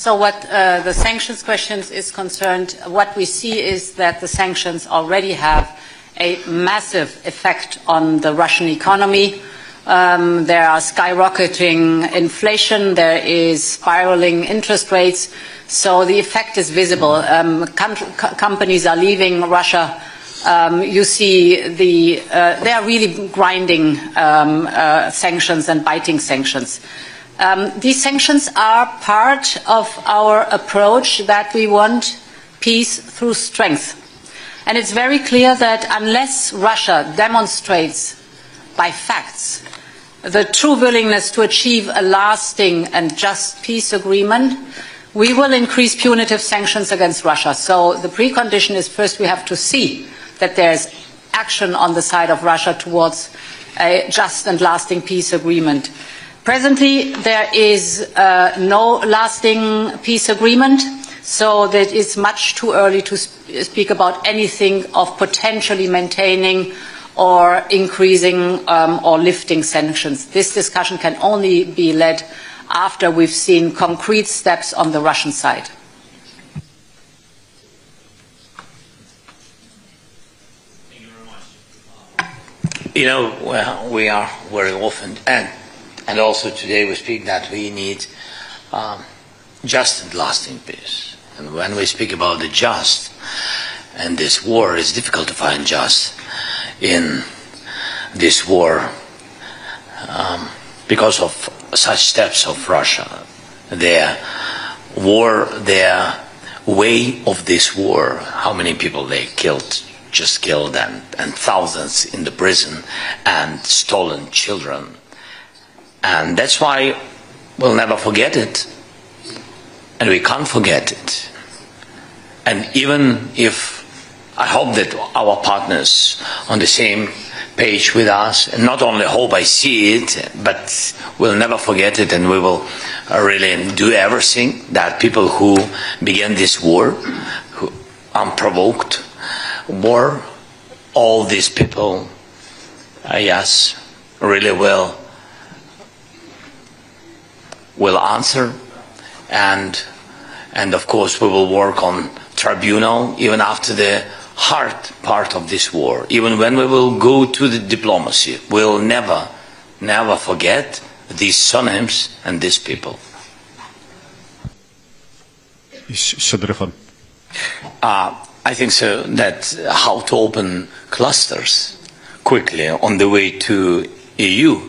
So what the sanctions questions is concerned, what we see is that the sanctions already have a massive effect on the Russian economy. There are skyrocketing inflation, there is spiraling interest rates, so the effect is visible. Companies are leaving Russia. You see they are really grinding sanctions and biting sanctions. These sanctions are part of our approach that we want peace through strength. And it's very clear that unless Russia demonstrates by facts the true willingness to achieve a lasting and just peace agreement, we will increase punitive sanctions against Russia. So the precondition is first we have to see that there's action on the side of Russia towards a just and lasting peace agreement. Presently, there is no lasting peace agreement, so that it's much too early to speak about anything of potentially maintaining or increasing or lifting sanctions. This discussion can only be led after we've seen concrete steps on the Russian side. Thank you very much. You know, well, we are very often, and also today we speak that we need just and lasting peace. And when we speak about the just, and this war, it's difficult to find just in this war because of such steps of Russia. Their war, their way of this war, how many people they just killed, and thousands in the prison, and stolen children. And that's why we'll never forget it, and we can't forget it. And even if I hope that our partners on the same page with us, and not only hope, I see it, but we'll never forget it, and we will really do everything that people who began this war, who unprovoked war, all these people, yes, really will answer, and of course we will work on tribunal even after the hard part of this war. Even when we will go to the diplomacy, we'll never forget these surnames and these people. I think so that how to open clusters quickly on the way to EU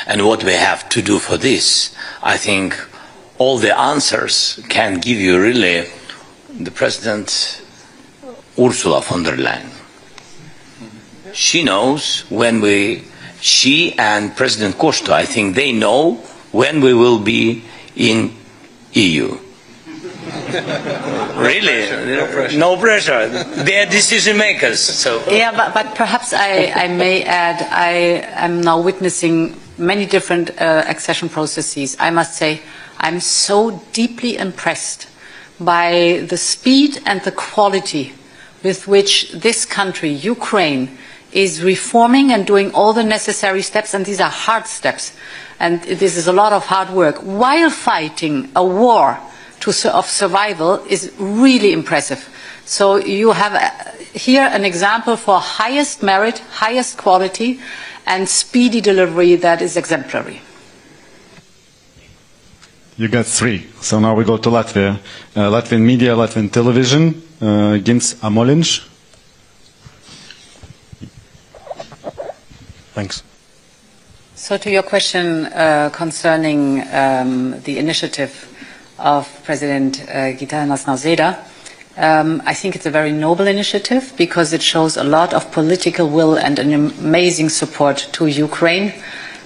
and what we have to do for this. I think all the answers can give you really the President Ursula von der Leyen. She knows when she and President Costa, I think they know when we will be in EU. Really? No pressure. They are decision makers. So. Yeah, but perhaps I may add, I am now witnessing many different accession processes. I must say, I'm so deeply impressed by the speed and the quality with which this country, Ukraine, is reforming and doing all the necessary steps, and these are hard steps, and this is a lot of hard work, while fighting a war of survival is really impressive. So you have here an example for highest merit, highest quality, and speedy delivery that is exemplary. You got three. So now we go to Latvia. Latvian media, Latvian television. Gins Amoliņš. Thanks. So to your question concerning the initiative of President Gitanas Nausėda, I think it's a very noble initiative because it shows a lot of political will and an amazing support to Ukraine,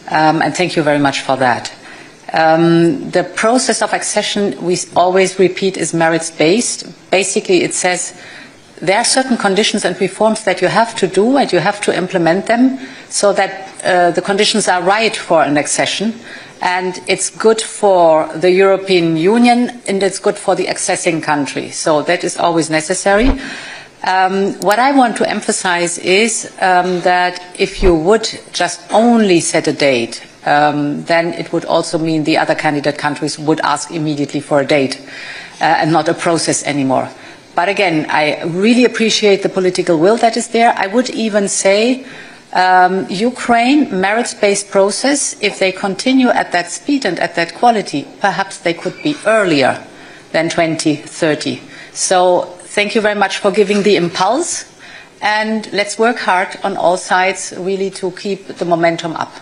and thank you very much for that. The process of accession, we always repeat, is merits-based. Basically, it says there are certain conditions and reforms that you have to do and you have to implement them so that the conditions are right for an accession. And it's good for the European Union and it's good for the accessing country. So that is always necessary. What I want to emphasize is that if you would just only set a date then it would also mean the other candidate countries would ask immediately for a date and not a process anymore. But again, I really appreciate the political will that is there. I would even say Ukraine, merits-based process, if they continue at that speed and at that quality, perhaps they could be earlier than 2030. So thank you very much for giving the impulse, and let's work hard on all sides really to keep the momentum up.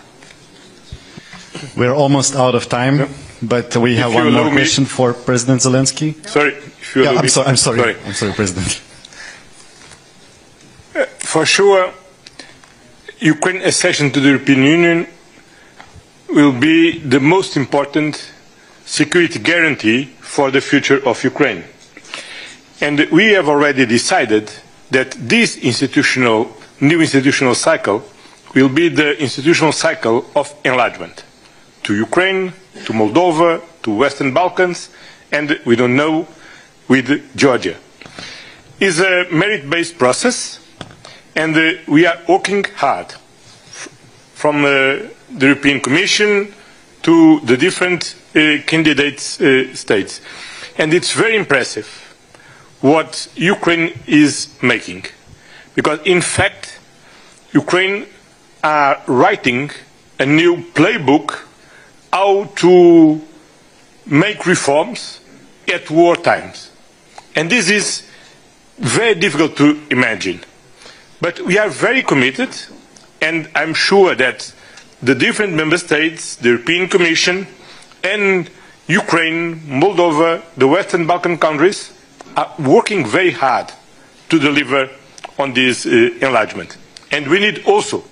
We're almost out of time, but we have one more question for President Zelensky. Sorry, if you allow me. I'm sorry, President. For sure, Ukraine's accession to the European Union will be the most important security guarantee for the future of Ukraine. And we have already decided that this new institutional cycle will be the institutional cycle of enlargement to Ukraine, to Moldova, to Western Balkans, and we don't know, with Georgia. It's a merit-based process, and we are working hard from the European Commission to the different candidate states. And it's very impressive what Ukraine is making, because in fact Ukraine are writing a new playbook how to make reforms at war times. And this is very difficult to imagine. But we are very committed, and I'm sure that the different member states, the European Commission, and Ukraine, Moldova, the Western Balkan countries are working very hard to deliver on this enlargement. And we need also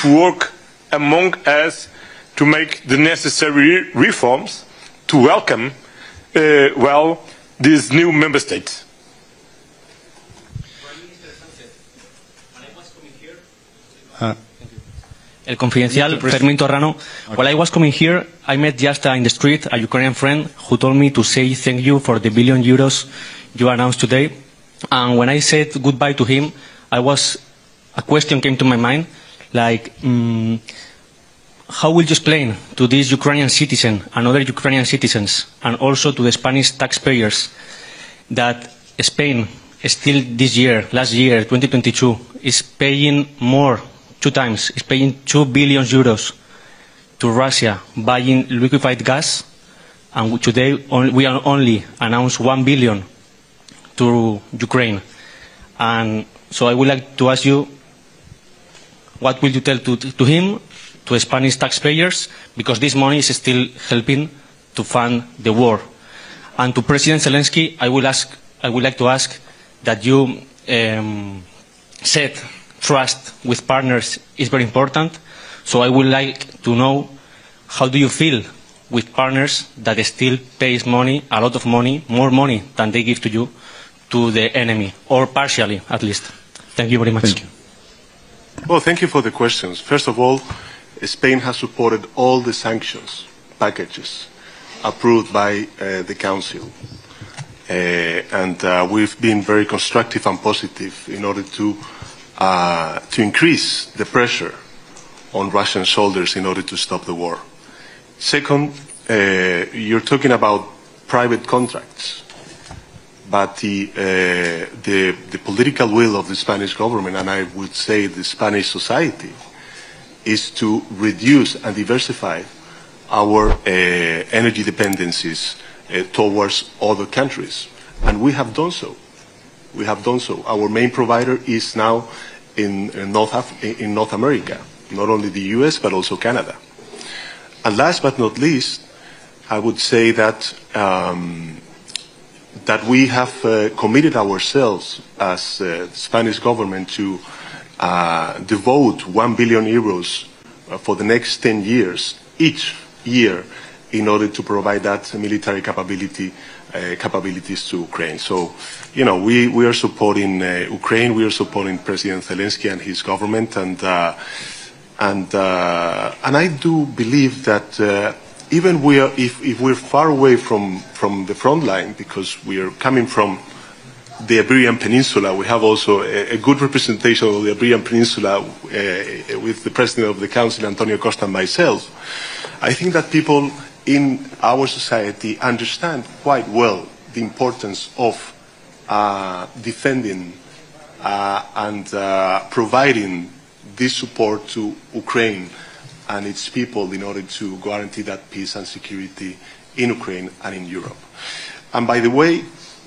to work among us to make the necessary reforms to welcome these new member states. El Confidencial, Fermín Torrano. While I was coming here, I met just in the street a Ukrainian friend who told me to say thank you for the €1 billion you announced today. And when I said goodbye to him, a question came to my mind, like, how will you explain to this Ukrainian citizen and other Ukrainian citizens, and also to the Spanish taxpayers, that Spain still this year, last year, 2022, is paying more, 2 times, is paying €2 billion to Russia buying liquefied gas, and today we are only announced $1 billion to Ukraine. And so I would like to ask you, what will you tell to him, to Spanish taxpayers, because this money is still helping to fund the war? And to President Zelensky, I would like to ask that you said trust with partners is very important. So I would like to know, how do you feel with partners that still pays money, a lot of money, more money than they give to you, to the enemy, or partially at least? Thank you very much. Thank you. Well, thank you for the questions. First of all, Spain has supported all the sanctions packages approved by the Council. And we've been very constructive and positive in order to increase the pressure on Russian shoulders in order to stop the war. Second, you're talking about private contracts, but the political will of the Spanish government, and I would say the Spanish society, is to reduce and diversify our energy dependencies towards other countries. And we have done so. We have done so. Our main provider is now in North America, not only the US, but also Canada. And last but not least, I would say that that we have committed ourselves as the Spanish government to devote €1 billion for the next 10 years, each year, in order to provide that military capabilities to Ukraine. So, you know, we are supporting Ukraine. We are supporting President Zelensky and his government, and I do believe that even if we're far away from the front line, because we are coming from the Iberian Peninsula. We have also a good representation of the Iberian Peninsula with the President of the Council, Antonio Costa, and myself. I think that people in our society understand quite well the importance of defending and providing this support to Ukraine and its people in order to guarantee that peace and security in Ukraine and in Europe. And by the way,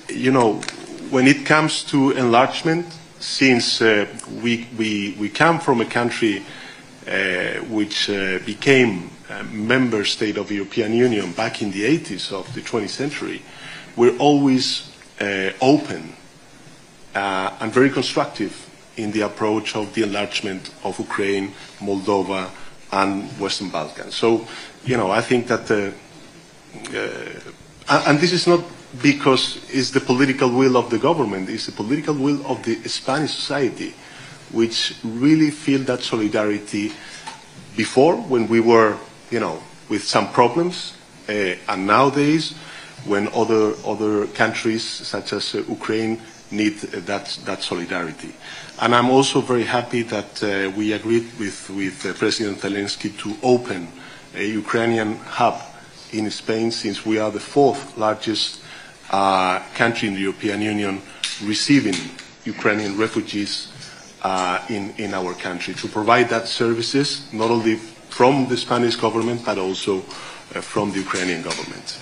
you know, when it comes to enlargement, since we come from a country which became a member state of the European Union back in the 80s of the 20th century, we're always open and very constructive in the approach of the enlargement of Ukraine, Moldova, and Western Balkans. So, you know, I think that, and this is not because it's the political will of the government, it's the political will of the Spanish society, which really feel that solidarity before, when we were, you know, with some problems, and nowadays, when other countries, such as Ukraine, need that solidarity. And I'm also very happy that we agreed with President Zelensky to open a Ukrainian hub in Spain, since we are the fourth largest country in the European Union receiving Ukrainian refugees in our country, to provide that services not only from the Spanish government but also from the Ukrainian government.